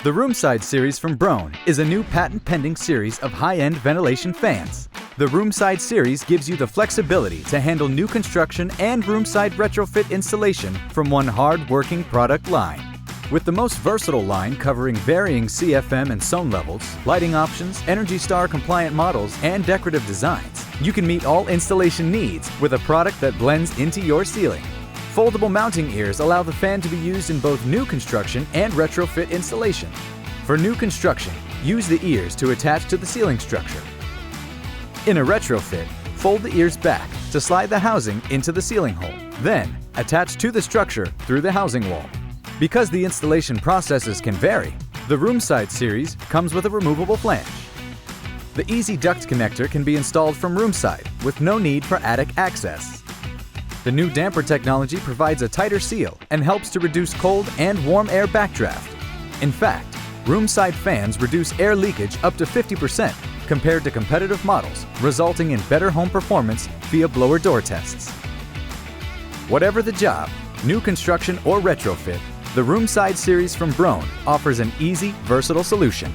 The Roomside Series from Broan is a new patent-pending series of high-end ventilation fans. The Roomside Series gives you the flexibility to handle new construction and roomside retrofit installation from one hard-working product line. With the most versatile line covering varying CFM and sone levels, lighting options, ENERGY STAR compliant models, and decorative designs, you can meet all installation needs with a product that blends into your ceiling. Foldable mounting ears allow the fan to be used in both new construction and retrofit installation. For new construction, use the ears to attach to the ceiling structure. In a retrofit, fold the ears back to slide the housing into the ceiling hole, then attach to the structure through the housing wall. Because the installation processes can vary, the Roomside series comes with a removable flange. The EzDuct connector can be installed from roomside with no need for attic access. The new damper technology provides a tighter seal and helps to reduce cold and warm air backdraft. In fact, roomside fans reduce air leakage up to 50% compared to competitive models, resulting in better home performance via blower door tests. Whatever the job, new construction or retrofit, the Roomside series from Broan offers an easy, versatile solution.